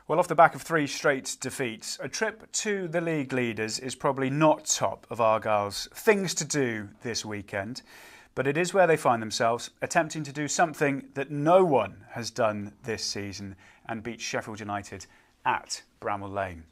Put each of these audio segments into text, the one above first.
Well, off the back of 3 straight defeats, a trip to the league leaders is probably not top of Argyle's things to do this weekend, but it is where they find themselves, attempting to do something that no one has done this season and beat Sheffield United at Bramall Lane.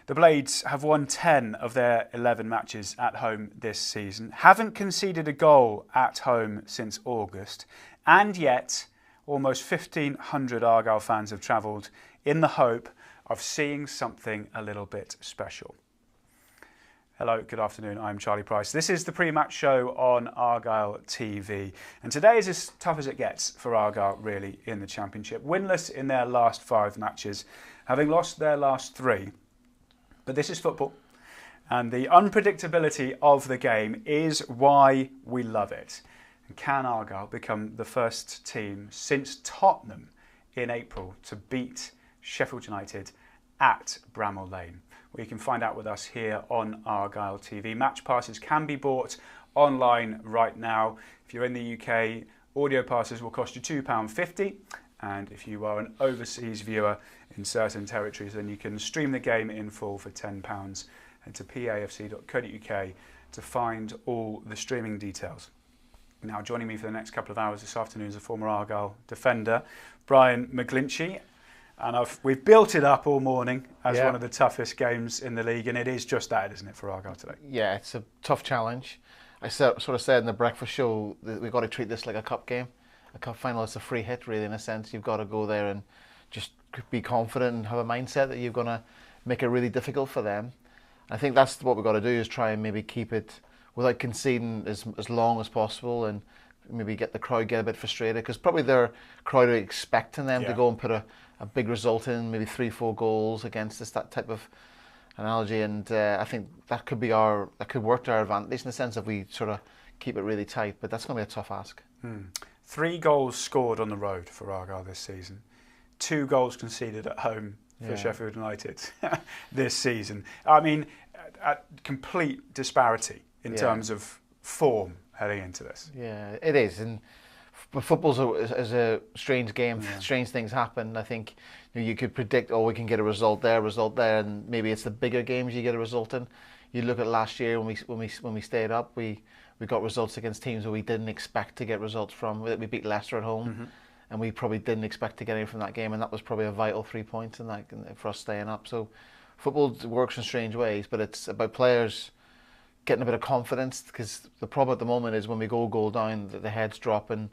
The Blades have won 10 of their 11 matches at home this season, haven't conceded a goal at home since August, and yet almost 1,500 Argyle fans have travelled in the hope of seeing something a little bit special. Hello, good afternoon, I'm Charlie Price. This is the pre-match show on Argyle TV. And today is as tough as it gets for Argyle, really, in the Championship. Winless in their last 5 matches, having lost their last 3. But this is football, and the unpredictability of the game is why we love it. And can Argyle become the first team since Tottenham in April to beat Sheffield United at Bramall Lane? Well, you can find out with us here on Argyle TV. Match passes can be bought online right now. If you're in the UK, audio passes will cost you £2.50. And if you are an overseas viewer in certain territories, then you can stream the game in full for £10. Head to pafc.co.uk to find all the streaming details. Now, joining me for the next couple of hours this afternoon is a former Argyle defender, Brian McGlinchey. And we've built it up all morning as one of the toughest games in the league, and it is just that, isn't it, for Argyle today? Yeah, it's a tough challenge. I sort of said in the breakfast show that we've got to treat this like a cup game. A cup final is a free hit, really, in a sense. You've got to go there and just be confident and have a mindset that you're going to make it really difficult for them. I think that's what we've got to do, is try and maybe keep it without conceding as long as possible, and maybe get the crowd get a bit frustrated, because probably their crowd are expecting them to go and put a big result in, maybe 3-4 goals against us, that type of analogy. And I think that could work to our advantage in the sense that we sort of keep it really tight, but that's going to be a tough ask. 3 goals scored on the road for Argyle this season. 2 goals conceded at home for Sheffield United this season. I mean, a complete disparity in terms of form heading into this. Yeah, it is. And football's is a strange game. Strange things happen. I think you could predict, we can get a result there, and maybe it's the bigger games you get a result in. You look at last year when we stayed up, we got results against teams where we didn't expect to get results from. We beat Leicester at home, and we probably didn't expect to get anything from that game, and that was probably a vital 3 points in that for us staying up. So football works in strange ways, but it's about players getting a bit of confidence, because the problem at the moment is when we go goal down, the heads drop, and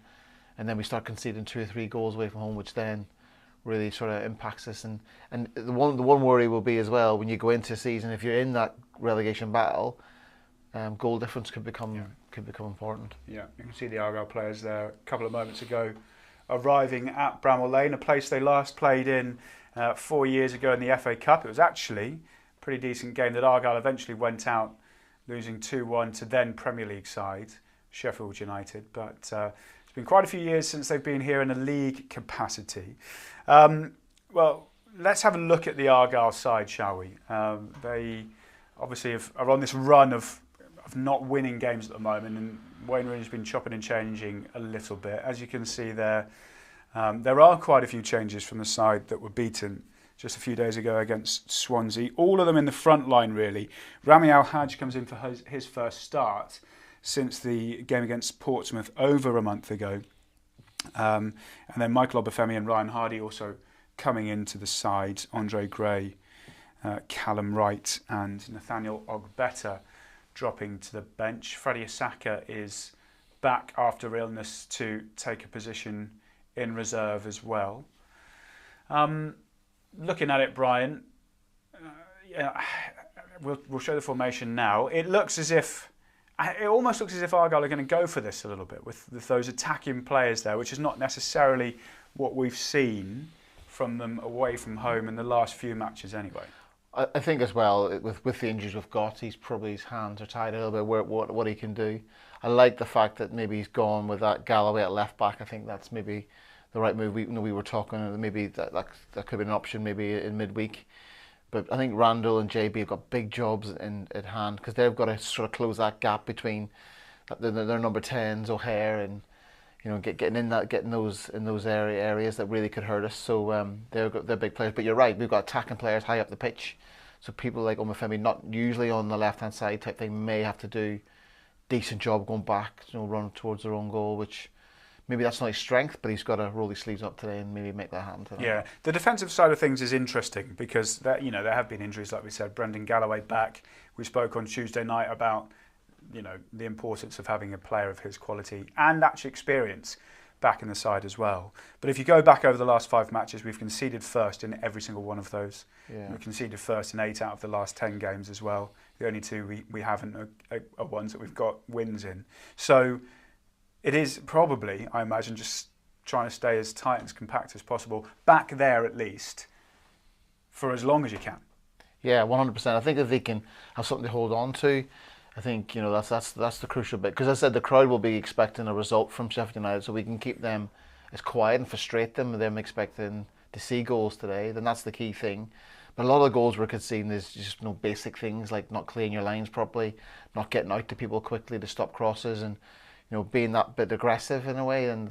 then we start conceding 2 or 3 goals away from home, which then really sort of impacts us. And the one worry will be as well, when you go into a season, if you're in that relegation battle, goal difference could become important. Yeah, you can see the Argyle players there a couple of moments ago arriving at Bramall Lane, a place they last played in 4 years ago in the FA Cup. It was actually a pretty decent game that Argyle eventually went out losing 2-1 to then Premier League side Sheffield United. But it's been quite a few years since they've been here in a league capacity. Well, let's have a look at the Argyle side, shall we? They obviously are on this run of not winning games at the moment, and Wayne Rooney's been chopping and changing a little bit. As you can see there are quite a few changes from the side that were beaten just a few days ago against Swansea. All of them in the front line, really. Rami Al-Hajj comes in for his first start since the game against Portsmouth over a month ago. And then Michael Obafemi and Ryan Hardy also coming into the side. Andre Gray, Callum Wright and Nathaniel Ogbeta dropping to the bench. Freddie Asaka is back after illness to take a position in reserve as well. Looking at it, Brian, we'll show the formation now. It almost looks as if Argyle are going to go for this a little bit with those attacking players there, which is not necessarily what we've seen from them away from home in the last few matches anyway. I think as well, with the injuries we've got, his hands are tied a little bit what he can do. I like the fact that maybe he's gone with that Galloway at left back. I think that's maybe the right move. We were talking maybe that could be an option maybe in midweek. But I think Randall and JB have got big jobs at hand, because they've got to sort of close that gap between their number 10s, O'Hare and getting those in those areas that really could hurt us. So they're big players. But you're right, we've got attacking players high up the pitch. So people like Omofemi, not usually on the left hand side type thing, may have to do decent job going back, run towards their own goal, which maybe that's not his strength, but he's got to roll his sleeves up today and maybe make that happen today. Yeah, the defensive side of things is interesting because there have been injuries, like we said. Brendan Galloway back. We spoke on Tuesday night about the importance of having a player of his quality and actually experience back in the side as well. But if you go back over the last 5 matches, we've conceded first in every single one of those. Yeah. We've conceded first in 8 out of the last 10 games as well. The only 2 we haven't are ones that we've got wins in. So it is probably, I imagine, just trying to stay as tight and as compact as possible, back there at least, for as long as you can. Yeah, 100%. I think if they can have something to hold on to, I think that's the crucial bit. Because as I said, the crowd will be expecting a result from Sheffield United, so we can keep them as quiet and frustrate them expecting to see goals today. Then that's the key thing. But a lot of the goals we're conceding is just basic things like not clearing your lines properly, not getting out to people quickly to stop crosses, and being that bit aggressive in a way, and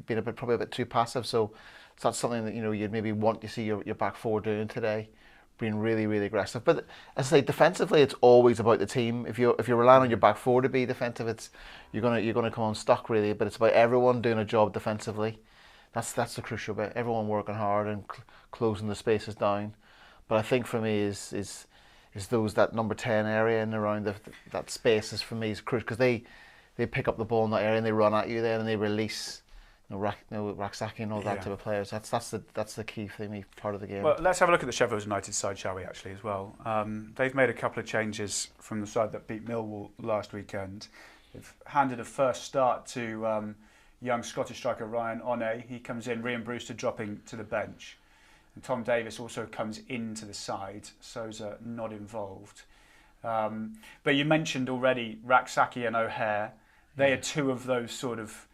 being probably a bit too passive. So that's something that you'd maybe want to see your back four doing today, being really, really aggressive. But as I say, defensively, it's always about the team. If you're relying on your back four to be defensive, you're gonna come unstuck really. But it's about everyone doing a job defensively. That's the crucial bit. Everyone working hard and closing the spaces down. But I think for me is that number 10 area and around that space is for me is crucial, because they pick up the ball in that area and they run at you there and they release Raksaki and all that type of players. That's the key for me part of the game. Well, let's have a look at the Sheffield United side, shall we, actually, as well. They've made a couple of changes from the side that beat Millwall last weekend. They've handed a first start to young Scottish striker Ryan One. He comes in, Ryan Brewster dropping to the bench. And Tom Davis also comes into the side. Sousa not involved. But you mentioned already Raksaki and O'Hare. They are 2 of those sort of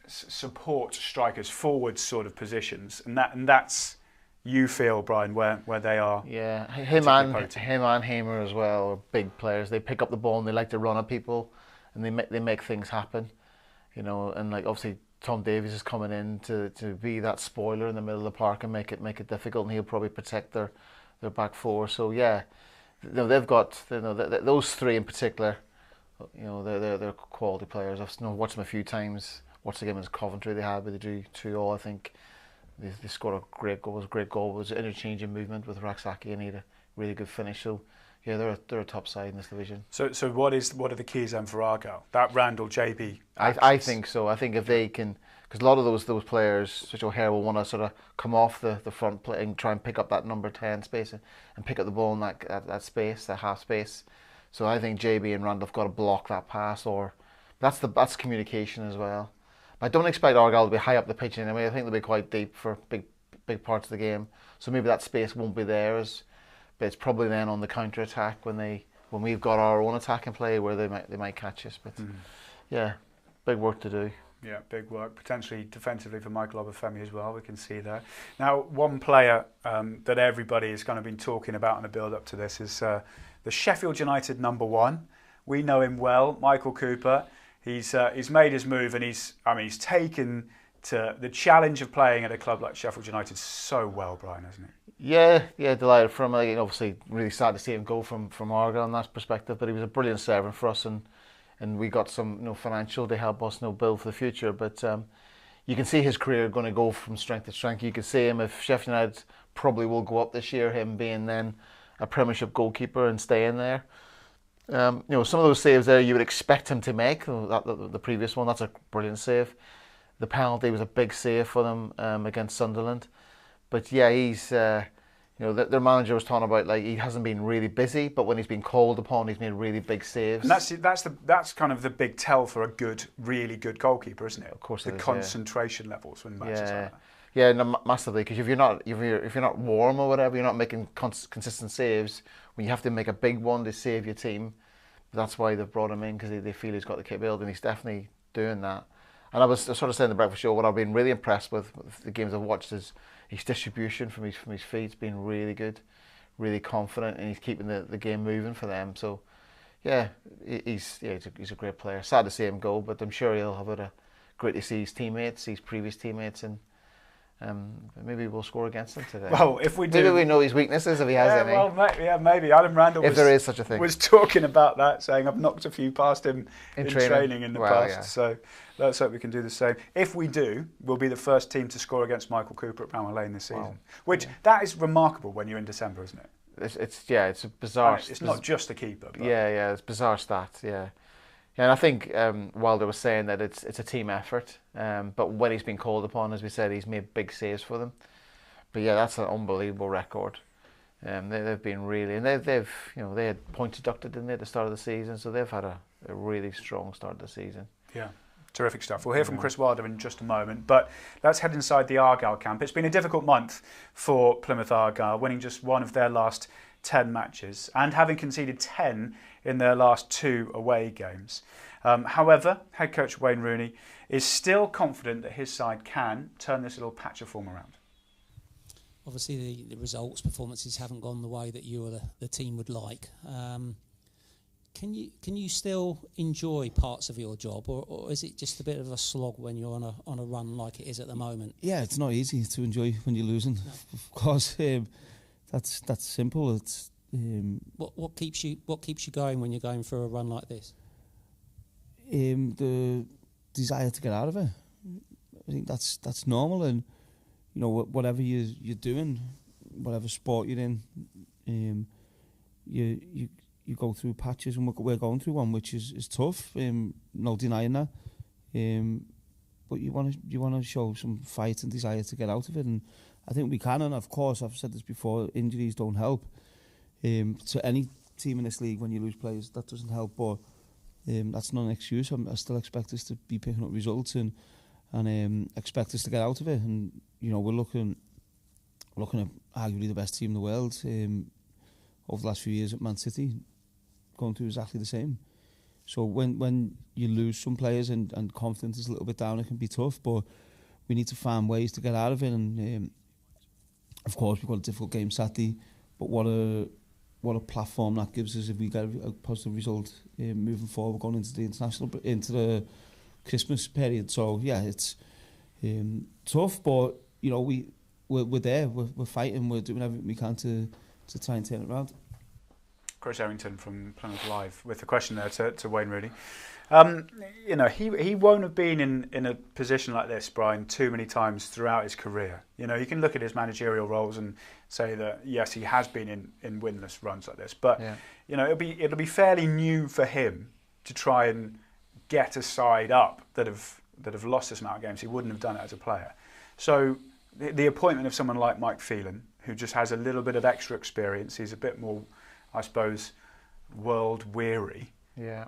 support strikers, forward sort of positions, and that's, you feel, Brian, where they are. Yeah, him and Hamer as well are big players. They pick up the ball and they like to run at people, and they make things happen, And like obviously Tom Davies is coming in to be that spoiler in the middle of the park and make it difficult, and he'll probably protect their back four. So yeah, they've got those 3 in particular. They're quality players. I've watched them a few times. Watched the game against Coventry they had, where they drew 2-2. I think they scored a great goal. It was a great goal. It was an interchanging movement with Raksaki, and he had a really good finish. So yeah, they're a top side in this division. So what are the keys then for Argyle? That Randall JB. I think so. I think if they can, because a lot of those players, such O'Hare, will want to sort of come off the front play and try and pick up that number 10 space and pick up the ball in that space, that half space. So I think JB and Randall have got to block that pass, or that's communication as well. I don't expect Argyle to be high up the pitch anyway. I think they'll be quite deep for big parts of the game. So maybe that space won't be theirs, but it's probably then on the counter attack when we've got our own attack in play where they might catch us. But yeah, big work to do. Yeah, big work, potentially defensively for Michael Obafemi as well, we can see there. Now, one player that everybody has kind of been talking about in the build-up to this is the Sheffield United number 1. We know him well, Michael Cooper. He's made his move, and he's taken to the challenge of playing at a club like Sheffield United so well, Brian, hasn't he? Yeah, delighted from him. Obviously, really sad to see him go from Argyle in that perspective, but he was a brilliant servant for us, and we got some financial to help us build for the future. But you can see his career going to go from strength to strength. You can see him, if Sheffield United probably will go up this year, him being then a Premiership goalkeeper and staying there. Some of those saves there you would expect him to make. The previous one, that's a brilliant save. The penalty was a big save for them against Sunderland. But yeah, he's their manager was talking about, like, he hasn't been really busy, but when he's been called upon, he's made really big saves. And that's kind of the big tell for a really good goalkeeper, isn't it? Of course, the concentration levels when matches like that. Yeah, no, massively. Because if you're not warm or whatever, you're not making consistent saves. When you have to make a big one to save your team, that's why they've brought him in, because they feel he's got the capability, and he's definitely doing that. And I was sort of saying in the breakfast show, what I've been really impressed with the games I've watched is his distribution from his feet. It's been really good, really confident, and he's keeping the game moving for them. So yeah, he's a great player. Sad to see him go, but I'm sure he'll have a great to see his teammates, his previous teammates, and maybe we'll score against him today. Well, if we do, maybe we know his weaknesses if he has any. Well, maybe Alan Randall, if there is such a thing, was talking about that, saying I've knocked a few past him in training in the past. Yeah. So let's hope we can do the same. If we do, we'll be the first team to score against Michael Cooper at Bramall Lane this season. Wow. Which that is remarkable when you're in December, isn't it? It's a bizarre. It's not just the keeper. But It's a bizarre stat. Yeah. And I think Wilder was saying that it's a team effort, but when he's been called upon, as we said, he's made big saves for them. But yeah, that's an unbelievable record. They've been really, and they've they had points deducted in there at the start of the season, so they've had a really strong start of the season. Yeah, terrific stuff. We'll hear from Chris Wilder in just a moment, but let's head inside the Argyle camp. It's been a difficult month for Plymouth Argyle, winning just one of their last 10 matches and having conceded 10 in their last 2 away games. However, head coach Wayne Rooney is still confident that his side can turn this little patch of form around. Obviously, the results, performances haven't gone the way that you or the team would like. Can you still enjoy parts of your job, or is it just a bit of a slog when you're on a run like it is at the moment? Yeah, it's not easy to enjoy when you're losing. No. Of course, that's simple. It's what keeps you going when you're going for a run like this? The desire to get out of it. I think that's normal, and whatever you're doing, whatever sport you're in, you go through patches, and we're going through one which is tough. No denying that. But you want to show some fight and desire to get out of it, and I think we can. And of course, I've said this before, injuries don't help. To any team in this league, when you lose players, that doesn't help. But that's not an excuse. I still expect us to be picking up results and expect us to get out of it. And we're looking at arguably the best team in the world over the last few years at Man City, going through exactly the same. So when you lose some players and confidence is a little bit down, it can be tough. But we need to find ways to get out of it. And of course, we've got a difficult game Saturday. But what a platform that gives us if we get a positive result moving forward, going into the Christmas period. So yeah, it's tough, but we're there, we're fighting, we're doing everything we can to try and turn it around. Chris Errington from Plymouth Live with the question there to Wayne Rooney. He won't have been in a position like this, Brian, too many times throughout his career. You can look at his managerial roles and say that yes, he has been in winless runs like this, but it'll be fairly new for him to try and get a side up that have lost this amount of games. He wouldn't have done it as a player. So the appointment of someone like Mike Phelan, who just has a little bit of extra experience, he's a bit more, I suppose, world weary. Yeah.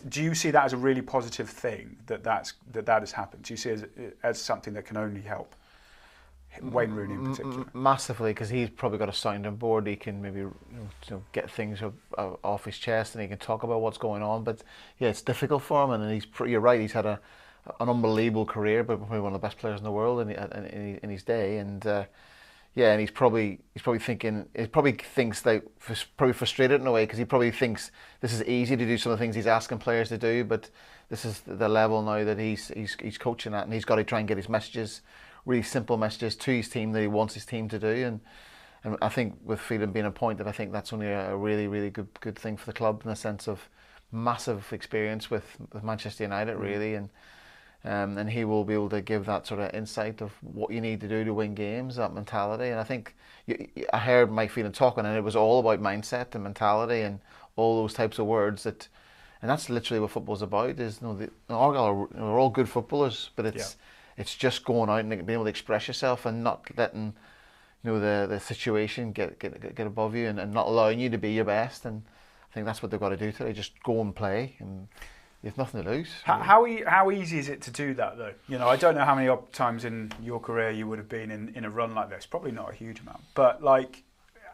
Do you see that as a really positive thing that has happened? Do you see it as something that can only help Wayne Rooney in particular? Massively, because he's probably got a sounding board. He can maybe get things off his chest, and he can talk about what's going on. But yeah, it's difficult for him, and you're right. He's had an unbelievable career, but probably one of the best players in the world in his day, and. And he's probably thinking. He probably thinks that probably frustrated in a way because he probably thinks this is easy to do some of the things he's asking players to do, but this is the level now that he's coaching at, and he's got to try and get his messages, really simple messages to his team that he wants his team to do, and I think with Phelan being appointed, I think that's only a really really good thing for the club in the sense of massive experience with Manchester United really, and he will be able to give that sort of insight of what you need to do to win games, that mentality. And I think I heard Mike Phelan talking, and it was all about mindset and mentality and all those types of words. And that's literally what football's about. Is Argyle are all good footballers, but it's just going out and being able to express yourself and not letting the situation get above you and not allowing you to be your best. And I think that's what they've got to do today. Just go and play and. You have nothing to lose. How easy is it to do that, though? I don't know how many times in your career you would have been in a run like this. Probably not a huge amount. But,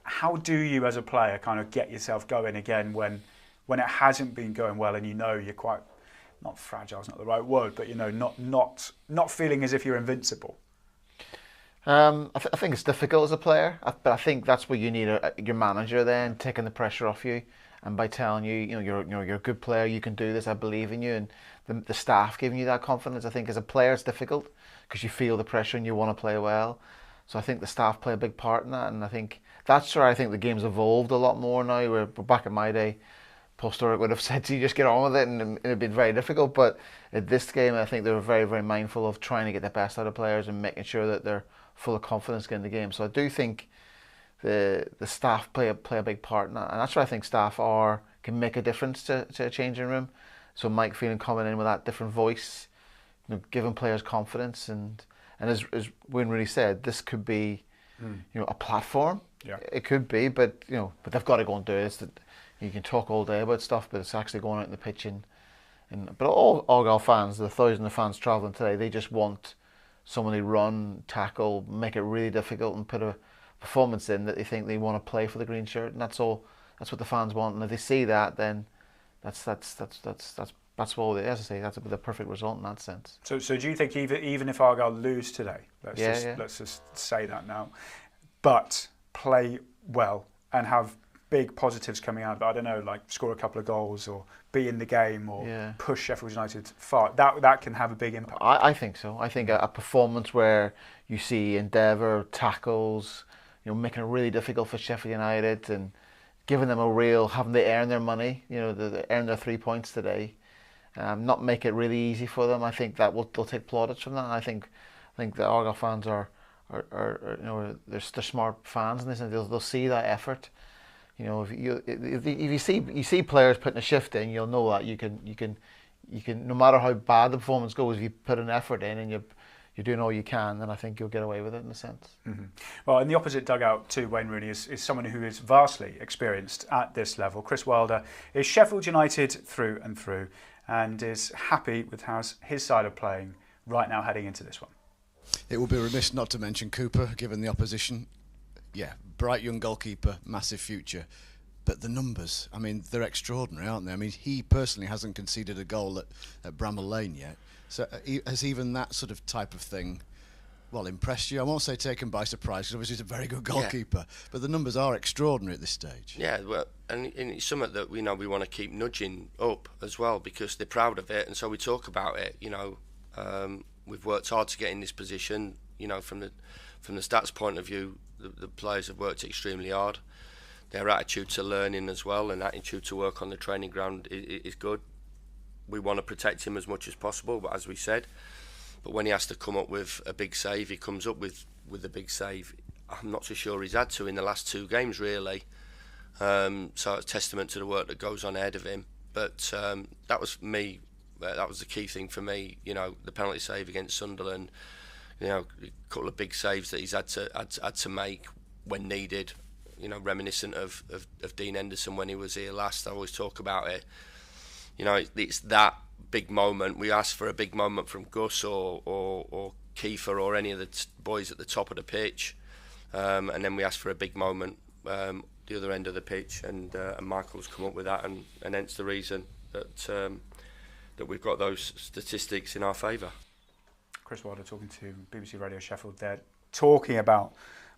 how do you, as a player, kind of get yourself going again when it hasn't been going well and you're quite, not fragile is not the right word, but, not feeling as if you're invincible? I think it's difficult as a player, but I think that's where you need your manager then taking the pressure off you and by telling you, you're a good player, you can do this, I believe in you, and the staff giving you that confidence. I think as a player it's difficult because you feel the pressure and you want to play well. So I think the staff play a big part in that, and I think that's where I think the game's evolved a lot more now. Where back in my day, Paul Sturrock would have said to you, just get on with it, and it'd been very difficult. But at this game, I think they were very, very mindful of trying to get the best out of players and making sure that they're full of confidence getting the game. So I do think the staff play a big part in that, and that's why I think staff can make a difference to a changing room. So Mike Phelan coming in with that different voice, giving players confidence, and as Wayne Rooney said, this could be a platform. Yeah. It could be, but but they've got to go and do it. You can talk all day about stuff, but it's actually going out in the pitch but all Argyle fans, the thousands of fans travelling today, they just want someone to run, tackle, make it really difficult, and put a performance in that they think they want to play for the green shirt, and that's all. That's what the fans want, and if they see that, then that's all. As I say, that's the perfect result in that sense. So do you think even if Argyle lose today, let's just say that now, but play well and have big positives coming out of it, I don't know, like score a couple of goals or be in the game or push Sheffield United far, that can have a big impact? I think so. I think a performance where you see endeavour, tackles, making it really difficult for Sheffield United and giving them having to earn their money, they earn their 3 points today, not make it really easy for them. I think that they'll take plaudits from that. I think the Argyle fans are they're smart fans in this, and they'll see that effort. If you see players putting a shift in, you'll know that you can no matter how bad the performance goes, if you put an effort in and you're doing all you can, then I think you'll get away with it in a sense. Mm-hmm. Well, in the opposite dugout to Wayne Rooney is someone who is vastly experienced at this level. Chris Wilder is Sheffield United through and through, and is happy with how his side are playing right now heading into this one. It would be remiss not to mention Cooper, given the opposition. Yeah, bright young goalkeeper, massive future. But the numbers, I mean, they're extraordinary, aren't they? I mean, he personally hasn't conceded a goal at Bramall Lane yet. So has even that sort of type of thing, impressed you? I won't say taken by surprise, because obviously he's a very good goalkeeper. Yeah. But the numbers are extraordinary at this stage. Yeah, well, and it's something that we want to keep nudging up as well, because they're proud of it, and so we talk about it. We've worked hard to get in this position. From the stats point of view, the players have worked extremely hard. Their attitude to learning as well, and attitude to work on the training ground is good. We want to protect him as much as possible, but as we said, when he has to come up with a big save, he comes up with a big save. I'm not so sure he's had to in the last 2 games, really. So it's testament to the work that goes on ahead of him. But that was the key thing for me. The penalty save against Sunderland. A couple of big saves that he's had to make when needed. Reminiscent of Dean Henderson when he was here last. I always talk about it. It's that big moment. We asked for a big moment from Gus or Kiefer or any of the boys at the top of the pitch, and then we asked for a big moment the other end of the pitch, and Michael's come up with that, and hence the reason that we've got those statistics in our favour. Chris Wilder talking to BBC Radio Sheffield there, talking about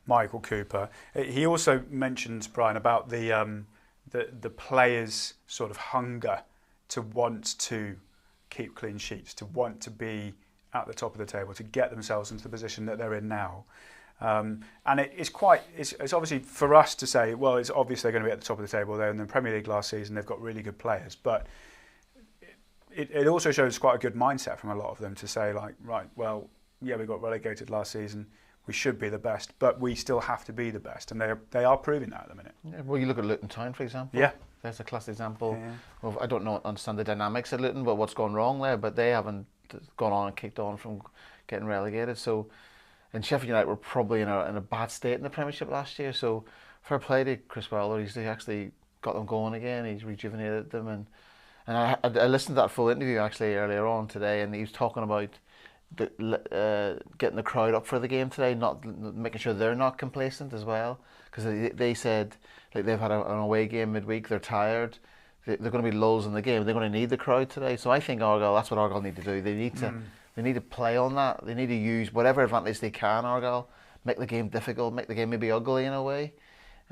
Michael Cooper. He also mentioned, Brian, about the players' sort of hunger to want to keep clean sheets, to want to be at the top of the table, to get themselves into the position that they're in now. And it's obviously for us to say, well, it's obvious they're going to be at the top of the table. They're in the Premier League last season. They've got really good players, but it also shows quite a good mindset from a lot of them to say, like, right, well, yeah, we got relegated last season. We should be the best, but we still have to be the best, and they are proving that at the minute. Yeah, well, you look at Luton Town, for example. Yeah, there's a classic example of, I don't understand the dynamics at Luton, but what's gone wrong there. But they haven't gone on and kicked on from getting relegated. So, and Sheffield United were probably in a bad state in the Premiership last year. So, fair play to Chris Wilder. He's actually got them going again. He's rejuvenated them, and I listened to that full interview actually earlier on today, and he was talking about getting the crowd up for the game today, not making sure they're not complacent as well, because they said like they've had an away game midweek, they're tired, they're going to be lulls in the game, they're going to need the crowd today. So I think that's what Argyle need to do. They need to play on that. They need to use whatever advantage they can. Argyle, make the game difficult, make the game maybe ugly in a way,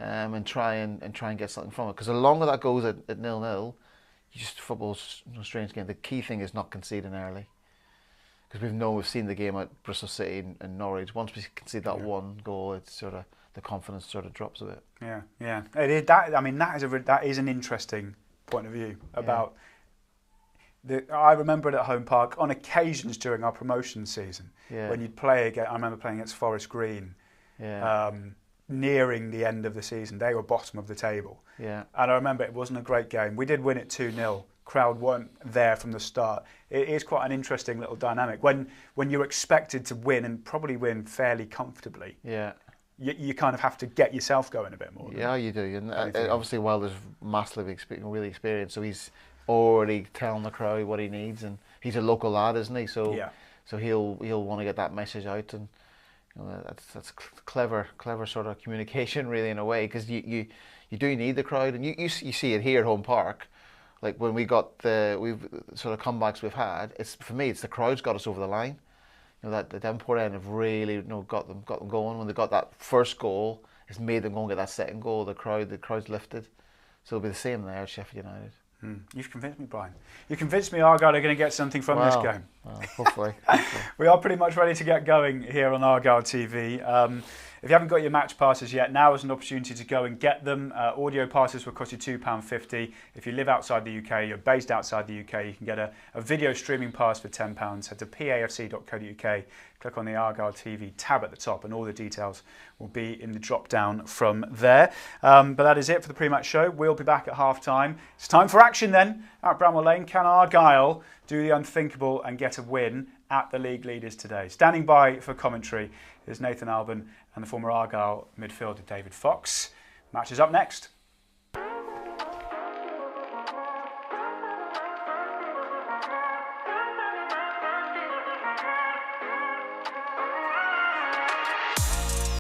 and try and get something from it. Because the longer that goes at 0-0, football's a strange game. The key thing is not conceding early. Because we've seen the game at Bristol City and Norwich. Once we concede that one goal, it's sort of the confidence sort of drops a bit. Yeah. It is, that is an interesting point of view about. I remember it at Home Park on occasions during our promotion season when you'd play again. I remember playing against Forest Green, nearing the end of the season. They were bottom of the table, and I remember it wasn't a great game. We did win it 2-0. Crowd weren't there from the start. It is quite an interesting little dynamic when you're expected to win and probably win fairly comfortably. You kind of have to get yourself going a bit more. Yeah, you do. And obviously, Wilder's massively really experienced, so he's already telling the crowd what he needs, and he's a local lad, isn't he? So he'll want to get that message out, and that's clever sort of communication, really, in a way, because you do need the crowd, and you see it here at Home Park. Like when we've sort of comebacks we've had, for me it's the crowd's got us over the line. That the Devonport end have really got them going. When they got that first goal, it's made them go and get that second goal. The crowd's lifted, so it'll be the same there at Sheffield United. You've convinced me, Brian. You convinced me Argyle are going to get something from this game. Well, hopefully. We are pretty much ready to get going here on Argyle TV. If you haven't got your match passes yet, now is an opportunity to go and get them. Audio passes will cost you £2.50. If you live outside the UK, you're based outside the UK, you can get a video streaming pass for £10. Head to pafc.co.uk, click on the Argyle TV tab at the top, and all the details will be in the drop down from there. But that is it for the pre-match show. We'll be back at half-time. It's time for action then at Bramwell Lane. Can Argyle do the unthinkable and get a win at the league leaders today? Standing by for commentary is Nathan Alban and the former Argyle midfielder David Fox. Match is up next.